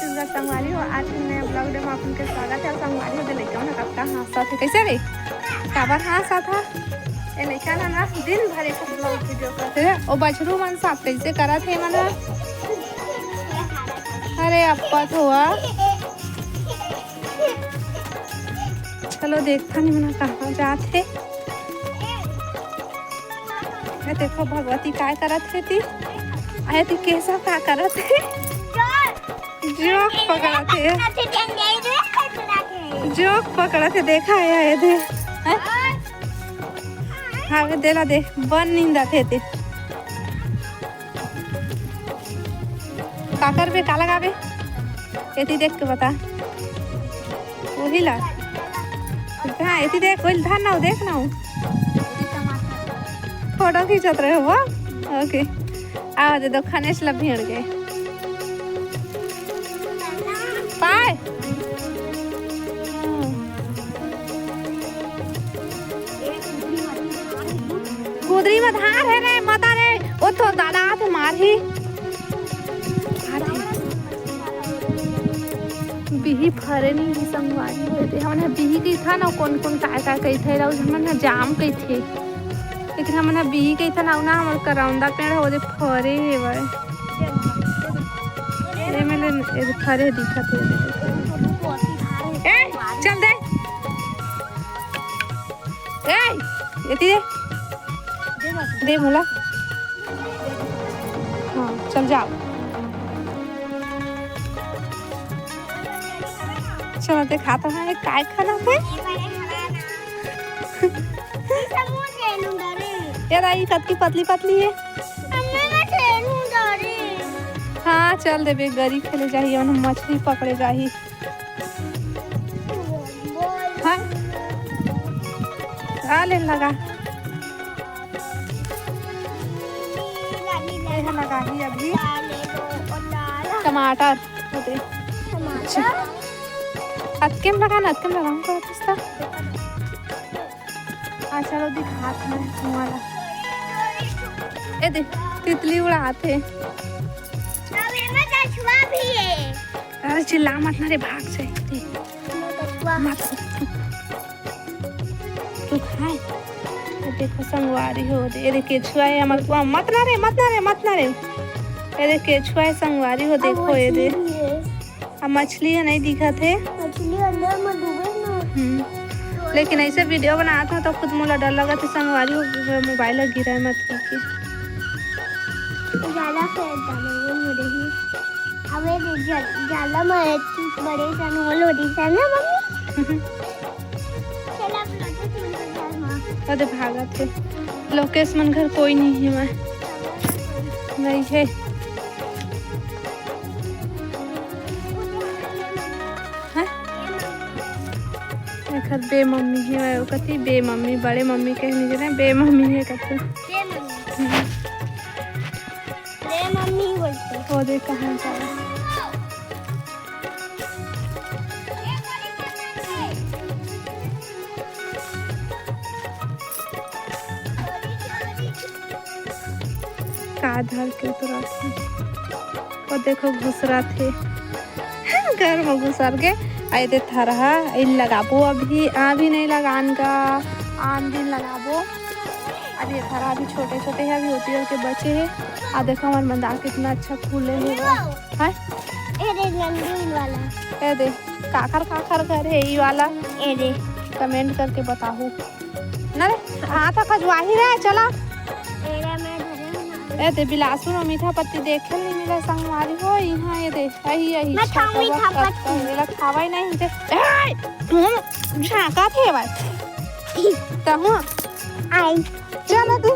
छत्तीसगढ़ संगवारी हो। आज के नए ब्लॉग में अपन के स्वागत है। संगवारी हो लड़का ना कब का हादसा थे कैसे रे काबर हादसा था ए लड़का ना दिन भर एक ब्लॉग वीडियो करते थे और बछरू मन साफ कैसे करा थे मना अरे अप्पा हुआ चलो देखता नहीं मना कहाँ जाते। देखो भगवती काय करत थे ती आए थी कैसा क्या करत थे जोक पकड़ा थे जोक पकड़ा थे देखा है आए थे हाँ देला देख बन नींदा थे काकर पे का लगावे एती देख के बता वही ला हाँ एती देख कोई धान ना देख ना फोटो खींचत रहे हो ओके आओ दे दो खाने से भीड़ गए पाए कुदरी में धार है रे माता रे वो तो दादा थे मार ही बिही फरे नहीं ही संगवारी होते हमने बिही की था ना कौन कौन काय काय कही थे हमने जाम कही थे लेकिन हमने बिही कही था ना ना हमर करौंदा पेड़ हो दे फरे है भाई ये मैंने ये फरे दिखा थे ए चल दे ए ये दे बोला हाँ चल जाओ चलो दिखाता है काय खाना थे यार आई कतकी पतली पतली है हाँ चल दे गरी खेले जाही और मछली पकड़े जाही हाँ आ ले लगा लगा ही अभी टमाटर अतकेम लगा हमको अच्छा चलो दिखाते हैं तुम्हारा ए देख तितली उड़ाते अरे चिल्ला मत ना रे भाग से मत तू खाए देखो संगवारी हो दे रे केछुआ है हमर को मत ना रे ए रे केछुआ है संगवारी हो देखो ये दे अब मछली है नहीं दिखा थे मछली अंदर में डूबे ना लेकिन ऐसे वीडियो बनाया था तो खुद मुझे डर लगा था संगवारी हो मोबाइल गिरा है मत की जाला फेर डालो वो रही अबे जाला में बड़े जानवर हो रही है ना मम्मी चला अरे भागा थे लोकेश मन घर कोई नहीं है मैं नहीं है घर बे मम्मी है मैं कथी बे मम्मी बड़े मम्मी कह नहीं जाने बे मम्मी है कथी बे मम्मी बोलते वो देख कहाँ जा रहा का धर के उतरा थे और देखो घुसरा थे घर में घुसर के आए थे थरहा इन लगाबो अभी नहीं लगान का आन दिन लगाबो अब ये थरहा भी छोटे छोटे हैं अभी होती के बचे हैं आ देखो हमारे मंदार कितना अच्छा फूले हुआ है ए दे काखर करे ये वाला ए दे कमेंट करके बताओ ना रे हाँ तो खजवाही रहे चला ए दे बिलासपुर में मीठा पत्ती देखे नहीं मिला संगवारी हो यहाँ ये दे यही मैं खाऊं मीठा पत्ती मेरा खावा ही नहीं दे तुम झाका थे बस तब आई चलो तू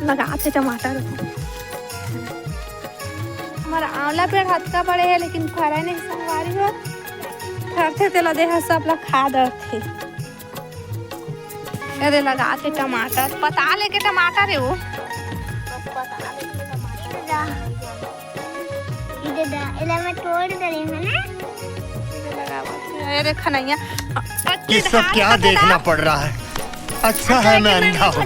लगाते टमाटर हमारा आंवला पेड़ हाथ का बड़े है लेकिन फरा नहीं संगवारी हो फरते तेला दे सब लोग खा थे ये लगाते टमाटर पता लेके टमाटर है वो मैं तोड़ रही हूँ ना अरे खनैया ये सब क्या देखना पड़ रहा है अच्छा है मैं अंधा हूँ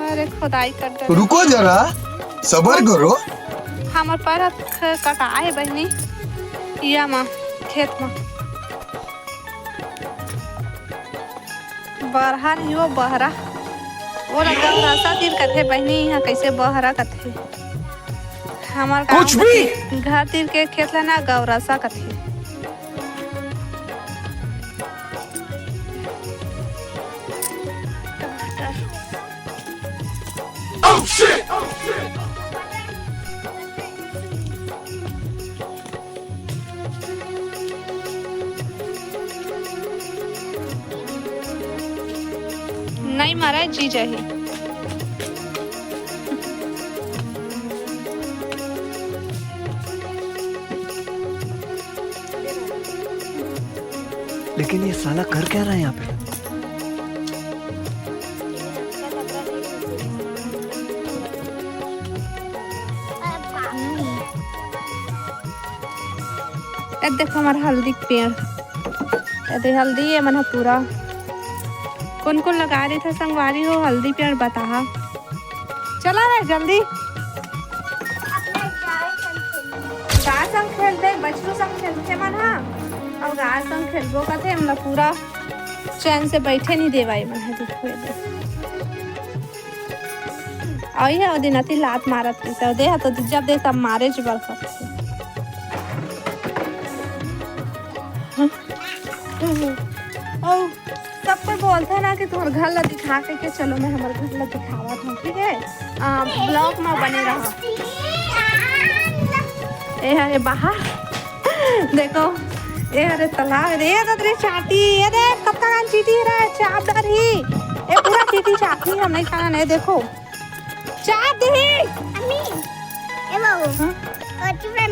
अरे खुदाई कर रुको जरा सबर करो हमार पैर कटाए बहनी या माँ खेत में बरहा नहीं हो बहरा वो लगा रास्ता तीर कथे बहनी यहाँ कैसे बहरा कथे हमार कुछ भी घर तीर के खेत लेना गौरासा कथे नहीं मारा जी जाही लेकिन ये साला कर क्या रहा है यहाँ पे? देखो हमारा हल्दी के पेड़ ये हल्दी है मन पूरा कौन कौन लगा रही था संगवारी हो हल्दी पेड़ बता चला रहे जल्दी गाय संग खेलते बच्चों संग खेलते मन हाँ और गाय संग खेलबो कहते हम लोग पूरा चैन से बैठे नहीं देवाई मन है देखो आई है दिन अति लात मारत कैसे दे तो जब दे तब मारे ज बरखत और सब कोई बोलते है ना कि तुम्हारे घर ला दिखा के चलो मैं हमारे घर ला दिखावा था ठीक है ब्लॉग में बने रहा ए अरे बाहर देखो ए अरे तालाब रे तेरी चाटी ये देख कब तक चीटी रहा चाप डर ही ए पूरा चीटी चाटी हम नहीं खाना नहीं देखो चाप दे अम्मी ए बाबू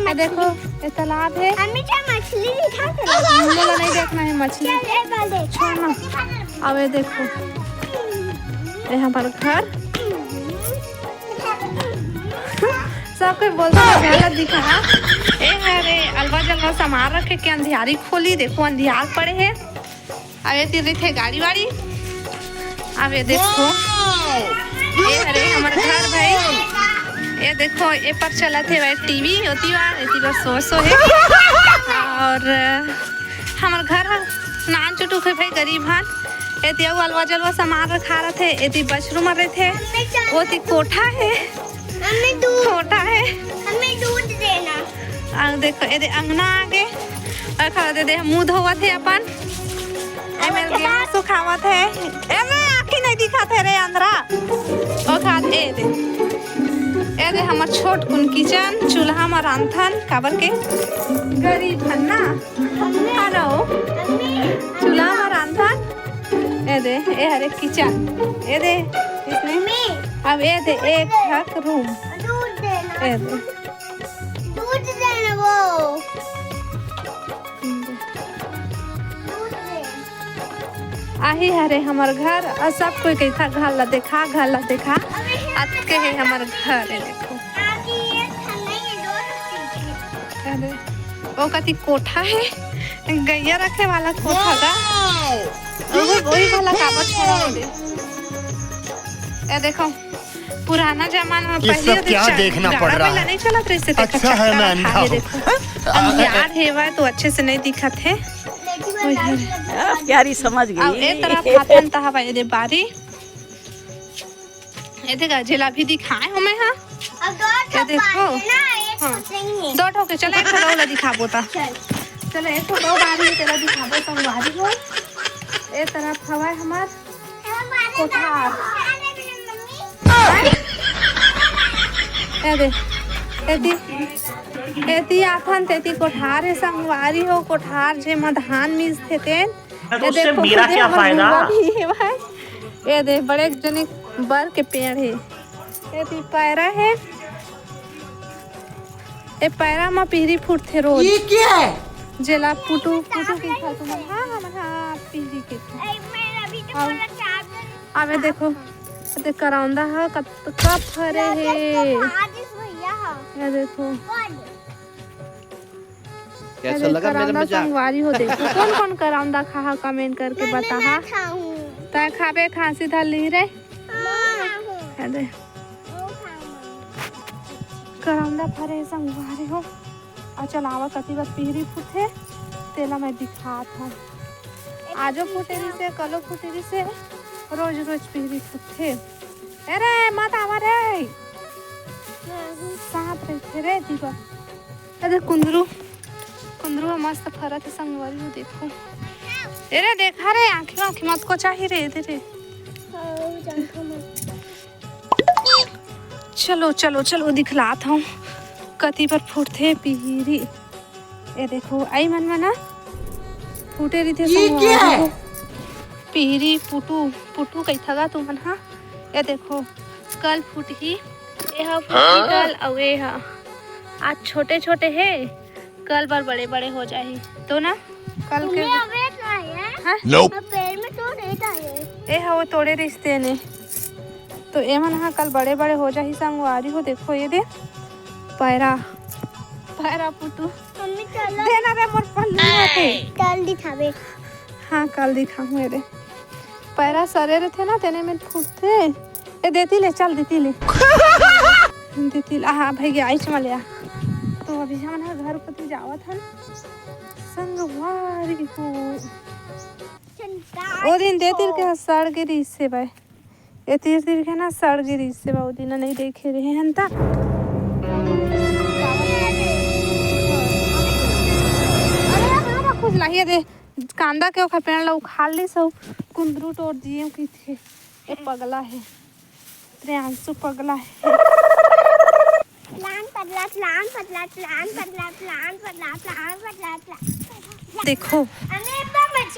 ये देखो ये तालाब है अम्मी क्या मछली दिखा मुझे नहीं देखना है मछली छोड़ना अब ये देखो ये हमारा घर सब कोई बोलता है गलत दिखा ए अरे अलवा जलवा सामान रखे के अंधियारी खोली देखो अंधियार पड़े है अब ये तीर थे गाड़ी वाड़ी अब ये देखो ये अरे हमारा घर भाई ये देखो ये पर चला थे भाई टीवी होती बार सो है और हमारे घर नान चुटुक है भाई गरीब हन ये दिया अलवा जलवा सामान रखा रहे थे ये बछरू मर रहे थे वो ती कोठा है कोठा है हमें दूध देना और देखो ये अंगना आगे और खा दे मुंह धोवा थे अपन ए मेरे गेहूं सुखावा थे ए मैं आँखें नहीं दिखा थे रे अंदरा ओ खा ए दे हमार छोट कुन किचन चूल्हा में रांधन काबर के गरीब हन ना हेलो चूल्हा में रांधन ए दे ए हरे किचन ए दे इसमें अब ए दे एक हक रूम दूध देना ए दे दूध देना वो दूध दे आही हरे हमार घर और सब कोई कैसा घर ला देखा आज के है हमार घर है देखो आगे ये खाना ये दो अरे वो कति कोठा है गैया रखे वाला कोठा का वही वाला कागज छोड़ा दे ये देखो पुराना जमाना में ये पहले सब क्या देखना पड़ रहा है? नहीं चला तो अच्छा है मैं अंधा हूँ। अंधियार है तो अच्छे से नहीं दिखत है प्यारी समझ अब गई ए तरफ हाथन तहा भाई दे बारी ये देखा जलेबी दिखाए हमें हाँ अब दो ये देखो ना एक हाँ। सोचेंगे दो ठोके चले एक ठोला दिखाबो ता चल चलो एक दो बारी तेरा दिखाबो संगवारी हो ए तरफ हवा हमार कोठार ए दे एती एती आथन तेती कोठार है संगवारी हो कोठार जे में धान मिस थे तेन तो उससे मेरा क्या फायदा? भाई ये दे बड़े जने बर के पेड़ है एती पैरा है ए पैरा में पीरी फूटथे रोज ये क्या है? जेला पुटू पुटू के खा तुम हां पीरी के खा मैं अभी तो बोला चार्जर आवे देखो ते करौंदा है कब फरे है आदिस भैया ये देखो कैसा लगा मेरा मजाक? संगवारी हो देखो कौन कौन करौंदा खा कमेंट करके बता हा खाऊं ता खाबे खांसी धर ली रे खाऊं ये दे करंदा फरे संगवारी हो आ चलावा कति बार पिहरी फुटे तेला मैं दिखात हूँ आजो फुटेरी से कलो फुटेरी से रोज रोज पिहरी फुटे अरे मत आवा रे साथ रहे रे दीवा अरे कुंदरू कुंदरू मस्त फरत है संगवारी हो देखो अरे देखा रे आँखें आँखें मत को चाहिए रे इधर चलो चलो चलो दिखलात हूँ कति पर फूटते पिहरी ये देखो आई मन मना फूटे रही थे पिहरी पुटू पुटू कई थगा तू मन हाँ ये देखो कल फूट ही यह फूटी कल और ये आज छोटे छोटे है कल बार बड़े बड़े हो जाए तो ना कल के पेड़ में तो ये वो तोड़े रिश्ते ने तो ये मन हाँ कल बड़े बड़े हो जाए संगवारी हो देखो ये दे पैरा पैरा पुटू मम्मी चलो देना रे मोर पल्लू होते कल दिखावे हाँ कल दिखाऊं ये दे पैरा सरे रे थे ना तेने में फूटते ये देती ले चल देती ले देती हाँ भैया आई चमलिया तो अभी हम घर पर जावा था संगवारी हो ओ दिन देती के सड़ गिरी से भाई ये तीर तीर के ना सड़ गिरी से बहुत दिन नहीं देखे रहे हैं ता अरे कुछ लाइए दे कांदा के ओखा पेड़ ला उखाड़ ली सब कुंदरू तोड़ दिए की थे ये पगला है प्रियांशु पगला है प्लान पतला प्लान पतला प्लान पतला प्लान पतला प्लान पतला देखो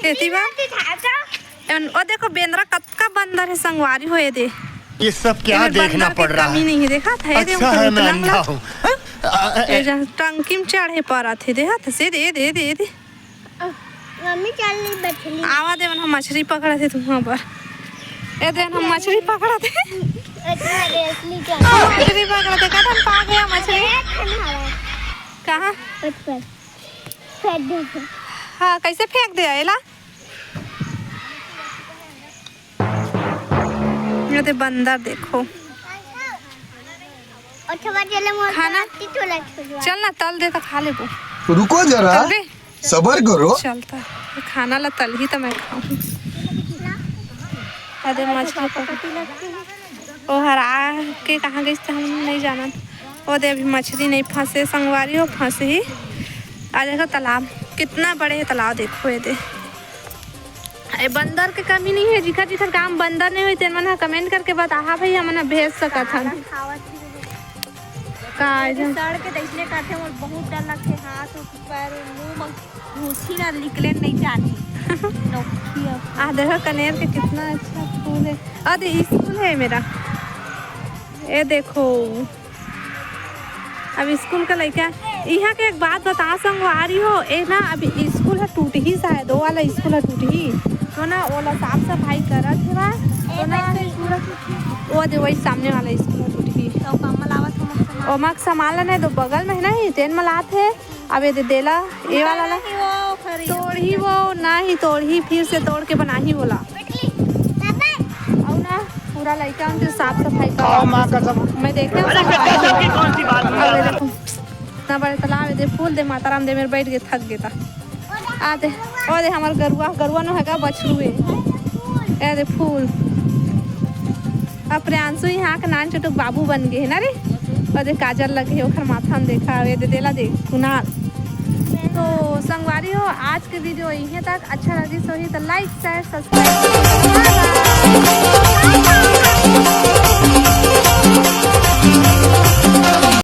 खेती बात और देखो बेंद्रा कतका बंदर है संगवारी हो ये दे ये सब क्या देखना पड़ रहा है नहीं है देखा था ये अच्छा है मैं अंधा हूँ टंकी में चढ़े पड़ा थे देखा से दे दे दे दे मम्मी चल ली मछली आवा दे हम मछली पकड़े थे तुम वहाँ पर ये दे हम मछली पकड़ा थे मछली पकड़ा थे कहाँ पा गया मछली कहाँ फेंक दे हाँ कैसे फेंक दिया एला ये दे बंदर देखो खाना चल ना तल दे तो खा ले वो रुको जरा सबर करो चलता खाना ला तल ही तो मैं खाऊं अरे मछली पकड़ ओ हरा के कहाँ गई हम नहीं जाना वो दे अभी मछली नहीं फंसे संगवारी हो फंसे ही आ देखो तालाब कितना बड़े है तालाब देखो ये दे ए बंदर के कमी नहीं है जिखर जिखर काम बंदर नहीं हुई तेन मन कमेंट करके बता भाई हमन भेज सकत हन का सड़ के देखने का थे और बहुत डर लगते हाथ और पैर और मुंह में घुसी ना निकले नहीं जानी नौकी आ देखो कनेर के कितना अच्छा फूल है अरे स्कूल है मेरा ये देखो अब स्कूल का लड़का यहाँ के एक बात बता संगवारी हो ए ना अभी स्कूल है टूट ही शायद दो वाला स्कूल है टूट ही तो ना ओला साफ सफाई करत है बा तो ना वो दे वही सामने वाला स्कूल है टूट ही तो कमल आवत हम ओमक सामान लेना है तो बगल में है नहीं तेन मलात है अब ये दे देला ये वाला ला तोड़ ही वो ना ही तोड़ ही फिर से तोड़ के बना ही बोला और ना पूरा लड़का उनके साफ सफाई कर मैं देखने कौन सी बात है इतना बड़े तालाब है दे फूल दे माता राम दे मेरे बैठ के थक गया आ दे और दे हमार गरुआ गरुआ नो हैगा बछरू है ए दे फूल अब प्रियांशु यहाँ के नान छोटू बाबू बन गए है ना रे और दे काजल लगे ओखर माथा में देखा दे देला दे कुनाल तो संगवारी हो आज के वीडियो यहीं तक अच्छा लगी सो ही तो लाइक शेयर सब्सक्राइब